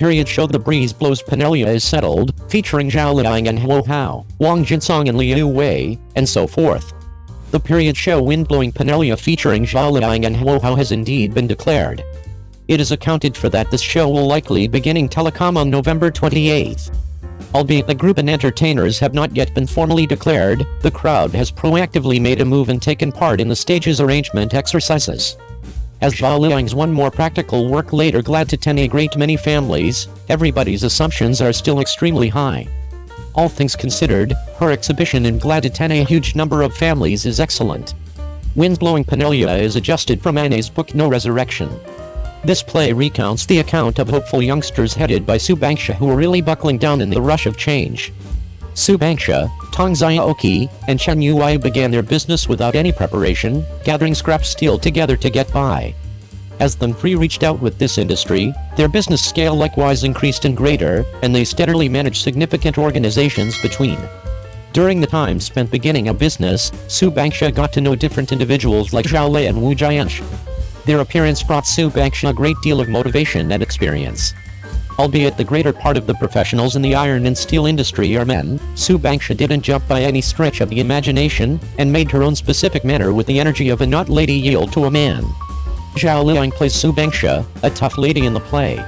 period show The Breeze Blows Penelope is Settled, featuring Zhao Liyingou and Huo Hao, Wang Jinsong and Liu Wei, and so forth. The period show Wind-Blowing Penelope featuring Zhao Liyingou and Huo Hao has indeed been declared. It is accounted for that this show will likely beginning telecom on November 28th. Albeit the group and entertainers have not yet been formally declared, the crowd has proactively made a move and taken part in the stage's arrangement exercises. As Zhao Liying's one more practical work later glad to tend a great many families, everybody's assumptions are still extremely high. All things considered, her exhibition in Glad to Tend a huge number of families is excellent. Wind-Blowing Penelope is adjusted from Anne's book No Resurrection. This play recounts the account of hopeful youngsters headed by Su Bangsha who were really buckling down in the rush of change. Su Bangsha, Tong Xiaoqi, and Cheng Yi began their business without any preparation, gathering scrap steel together to get by. As the three reached out with this industry, their business scale likewise increased and greater, and they steadily managed significant organizations between. During the time spent beginning a business, Su Bangsha got to know different individuals like Zhao Lei and Wu Jianshi. Their appearance brought Su Bangsha a great deal of motivation and experience. Albeit the greater part of the professionals in the iron and steel industry are men, Su Bangsha didn't jump by any stretch of the imagination, and made her own specific manner with the energy of a not lady yield to a man. Zhao Liying plays Su Bangsha, a tough lady in the play.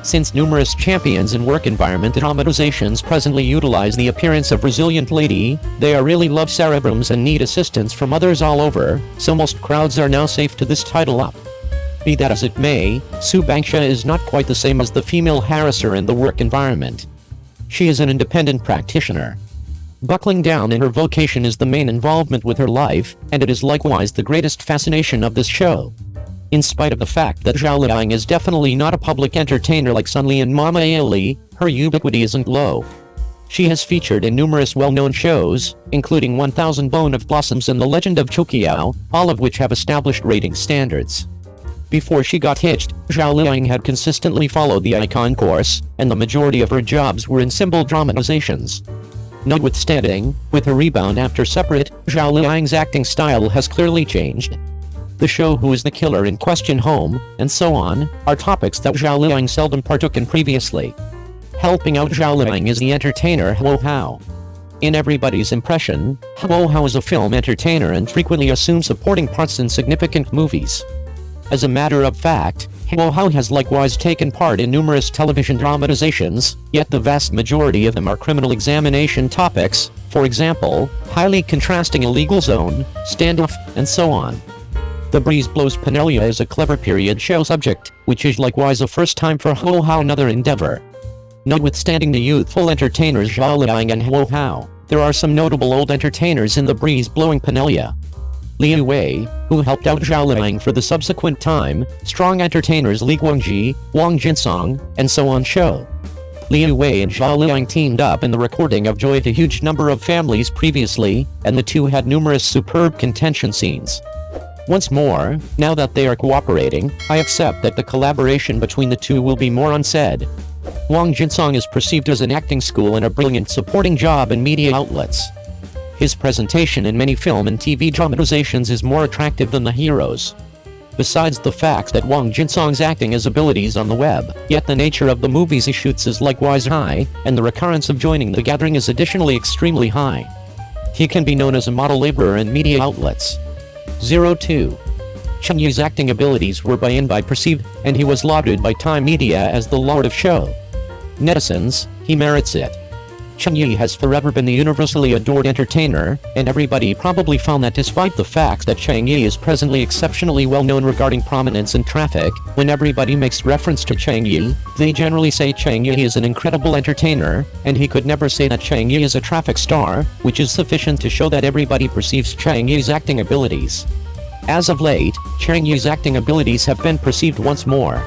Since numerous champions in work environment dramatizations presently utilize the appearance of resilient lady, they are really love cerebrums and need assistance from others all over, so most crowds are now safe to this title up. Be that as it may, Su Bangsha is not quite the same as the female harasser in the work environment. She is an independent practitioner. Buckling down in her vocation is the main involvement with her life, and it is likewise the greatest fascination of this show. In spite of the fact that Zhao Liying is definitely not a public entertainer like Sun Li and Mama Aili, her ubiquity isn't low. She has featured in numerous well-known shows, including 1000 Bone of Blossoms and The Legend of Chokiao, all of which have established rating standards. Before she got hitched, Zhao Liying had consistently followed the icon course, and the majority of her jobs were in symbol dramatizations. Notwithstanding, with her rebound after Separate, Zhao Liying's acting style has clearly changed. The show Who is the Killer in Question Home, and so on, are topics that Zhao Liying seldom partook in previously. Helping out Zhao Liying is the entertainer Huo Hao. In everybody's impression, Huo Hao is a film entertainer and frequently assumes supporting parts in significant movies. As a matter of fact, Huo Hao has likewise taken part in numerous television dramatizations, yet the vast majority of them are criminal examination topics, for example, highly contrasting Illegal Zone, Standoff, and so on. The Breeze Blows Penelope is a clever period show subject, which is likewise a first time for Huo Hao another endeavor. Notwithstanding the youthful entertainers Zhao Liying and Huo Hao, there are some notable old entertainers in The Breeze Blowing Penelope. Liu Wei, who helped out Zhao Liying for the subsequent time, strong entertainers Li Guangji, Wang Jinsong, and so on show. Liu Wei and Zhao Liying teamed up in the recording of Joy to Huge Number of Families previously, and the two had numerous superb contention scenes. Once more, now that they are cooperating, I accept that the collaboration between the two will be more unsaid. Wang Jinsong is perceived as an acting school and a brilliant supporting job in media outlets. His presentation in many film and TV dramatizations is more attractive than the heroes. Besides the fact that Wang Jinsong's acting has abilities on the web, yet the nature of the movies he shoots is likewise high, and the recurrence of joining the gathering is additionally extremely high. He can be known as a model laborer in media outlets. 02. Cheng Yi's acting abilities were by perceived, and he was lauded by Time Media as the Lord of Show. Netizens, he merits it. Cheng Yi has forever been the universally adored entertainer, and everybody probably found that despite the fact that Cheng Yi is presently exceptionally well known regarding prominence in traffic, when everybody makes reference to Cheng Yi, they generally say Cheng Yi is an incredible entertainer, and he could never say that Cheng Yi is a traffic star, which is sufficient to show that everybody perceives Cheng Yi's acting abilities. As of late, Cheng Yi's acting abilities have been perceived once more.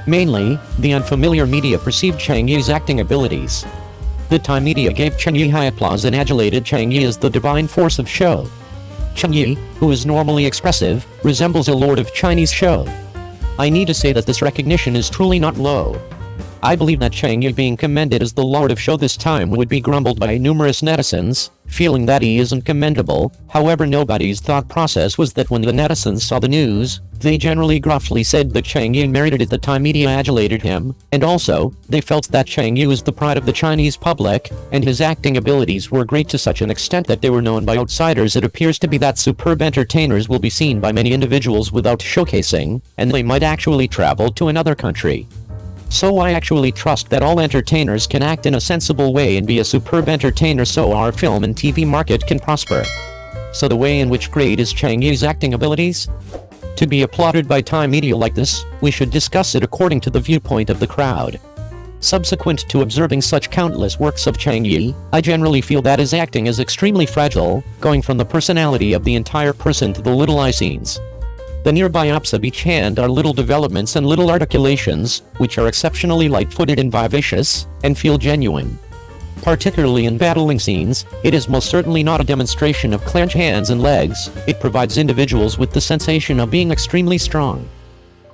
Mainly, the unfamiliar media perceived Cheng Yi's acting abilities. The Time Media gave Cheng Yi high applause and adulated Cheng Yi as the divine force of show. Cheng Yi, who is normally expressive, resembles a lord of Chinese show. I need to say that this recognition is truly not low. I believe that Cheng Yi being commended as the lord of show this time would be grumbled by numerous netizens, feeling that he isn't commendable. However, nobody's thought process was that when the netizens saw the news, they generally gruffly said that Cheng Yi merited it. The time media adulated him, and also, they felt that Cheng Yi was the pride of the Chinese public, and his acting abilities were great to such an extent that they were known by outsiders. It appears to be that superb entertainers will be seen by many individuals without showcasing, and they might actually travel to another country. So I actually trust that all entertainers can act in a sensible way and be a superb entertainer, so our film and TV market can prosper. So the way in which great is Cheng Yi's acting abilities? To be applauded by Time media like this, we should discuss it according to the viewpoint of the crowd. Subsequent to observing such countless works of Cheng Yi, I generally feel that his acting is extremely fragile, going from the personality of the entire person to the little eye scenes. The nearby ups of each hand are little developments and little articulations, which are exceptionally light-footed and vivacious, and feel genuine. Particularly in battling scenes, it is most certainly not a demonstration of clenched hands and legs. It provides individuals with the sensation of being extremely strong.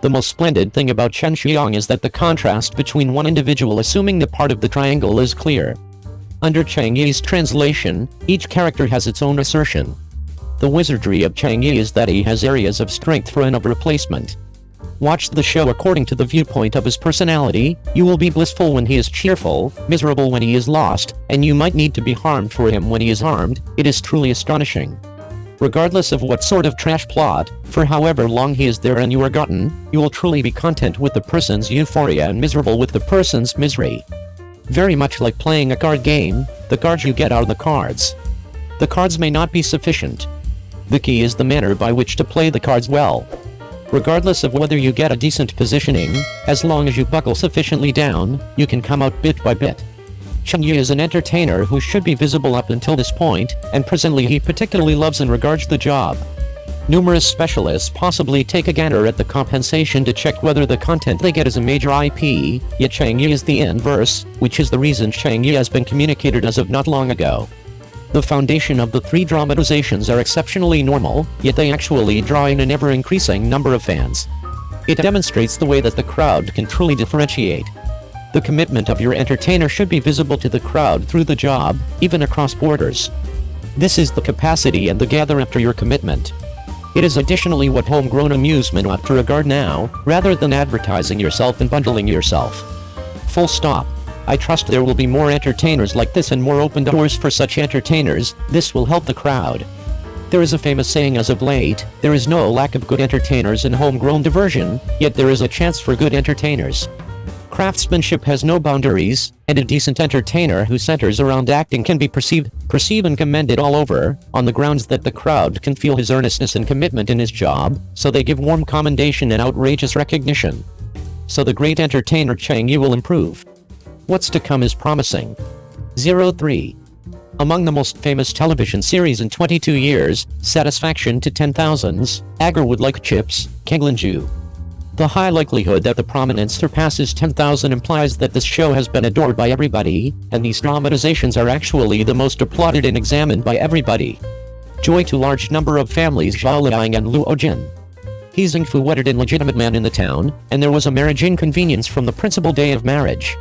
The most splendid thing about Chen Xiang is that the contrast between one individual assuming the part of the triangle is clear. Under Cheng Yi's translation, each character has its own assertion. The wizardry of Cheng Yi is that he has areas of strength for and of replacement. Watch the show according to the viewpoint of his personality. You will be blissful when he is cheerful, miserable when he is lost, and you might need to be harmed for him when he is harmed. It is truly astonishing. Regardless of what sort of trash plot, for however long he is there and you are gotten, you will truly be content with the person's euphoria and miserable with the person's misery. Very much like playing a card game, the cards you get are the cards. The cards may not be sufficient. The key is the manner by which to play the cards well. Regardless of whether you get a decent positioning, as long as you buckle sufficiently down, you can come out bit by bit. Cheng Yi is an entertainer who should be visible up until this point, and presently he particularly loves and regards the job. Numerous specialists possibly take a gander at the compensation to check whether the content they get is a major IP, yet Cheng Yi is the inverse, which is the reason Cheng Yi has been communicated as of not long ago. The foundation of the three dramatizations are exceptionally normal, yet they actually draw in an ever-increasing number of fans. It demonstrates the way that the crowd can truly differentiate. The commitment of your entertainer should be visible to the crowd through the job, even across borders. This is the capacity and the gather after your commitment. It is additionally what homegrown amusement ought to regard now, rather than advertising yourself and bundling yourself. Full stop. I trust there will be more entertainers like this and more open doors for such entertainers. This will help the crowd. There is a famous saying as of late, there is no lack of good entertainers in homegrown diversion, yet there is a chance for good entertainers. Craftsmanship has no boundaries, and a decent entertainer who centers around acting can be perceived and commended all over, on the grounds that the crowd can feel his earnestness and commitment in his job, so they give warm commendation and outrageous recognition. So the great entertainer Cheng Yi will improve. What's to come is promising. 03. Among the most famous television series in 22 years, satisfaction to 10,000s, Agar would like chips, Kenglinju. The high likelihood that the prominence surpasses 10,000 implies that this show has been adored by everybody, and these dramatizations are actually the most applauded and examined by everybody. Joy to large number of families Zhao Liyingou and Lu Ojin. He Zhengfu wedded an illegitimate man in the town, and there was a marriage inconvenience from the principal day of marriage.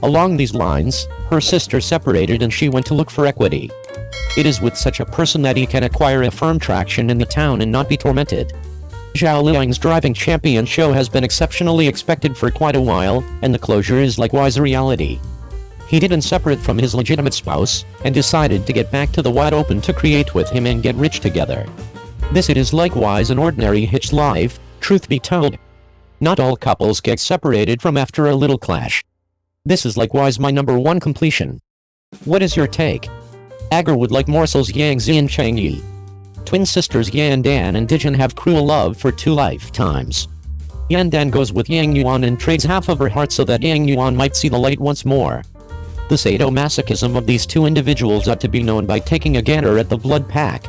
Along these lines, her sister separated and she went to look for equity. It is with such a person that he can acquire a firm traction in the town and not be tormented. Zhao Liying's driving champion show has been exceptionally expected for quite a while, and the closure is likewise a reality. He didn't separate from his legitimate spouse, and decided to get back to the wide open to create with him and get rich together. This it is likewise an ordinary hitched life, truth be told. Not all couples get separated from after a little clash. This is likewise my number one completion. What is your take? Agar would like morsels Yang Zi and Cheng Yi. Twin sisters Yan Dan and Dijin have cruel love for 2 lifetimes. Yan Dan goes with Yang Yuan and trades half of her heart so that Yang Yuan might see the light once more. The sadomasochism of these two individuals ought to be known by taking a gander at the blood pack.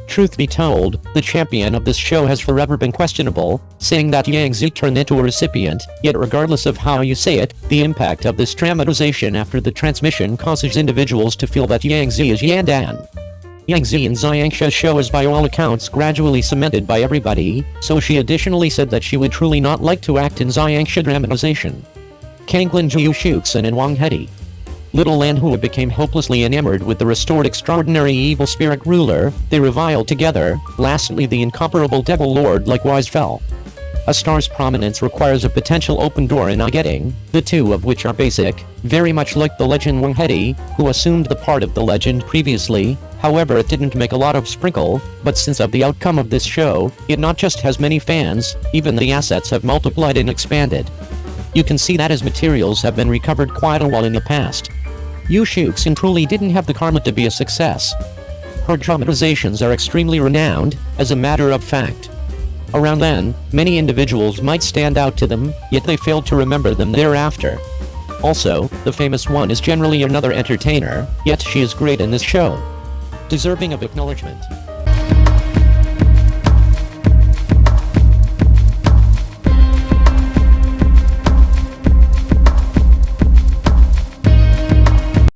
Truth be told, the champion of this show has forever been questionable, saying that Yang Zi turned into a recipient, yet regardless of how you say it, the impact of this dramatization after the transmission causes individuals to feel that Yang Zi is Yan Dan. Yang Zi in Xiangsha's show is by all accounts gradually cemented by everybody, so she additionally said that she would truly not like to act in Xiangsha dramatization. Kanglin Jiu Shukes and in Wang Hedi. Little Lanhua became hopelessly enamored with the restored extraordinary evil spirit ruler, they reviled together, lastly the incomparable devil lord likewise fell. A star's prominence requires a potential open door in getting, the two of which are basic, very much like the legend Wang Hedi, who assumed the part of the legend previously. However, it didn't make a lot of sprinkle, but since of the outcome of this show, it not just has many fans, even the assets have multiplied and expanded. You can see that as materials have been recovered quite a while in the past. Yu Shuxin truly didn't have the karma to be a success. Her dramatizations are extremely renowned, as a matter of fact. Around then, many individuals might stand out to them, yet they failed to remember them thereafter. Also, the famous one is generally another entertainer, yet she is great in this show. Deserving of acknowledgement.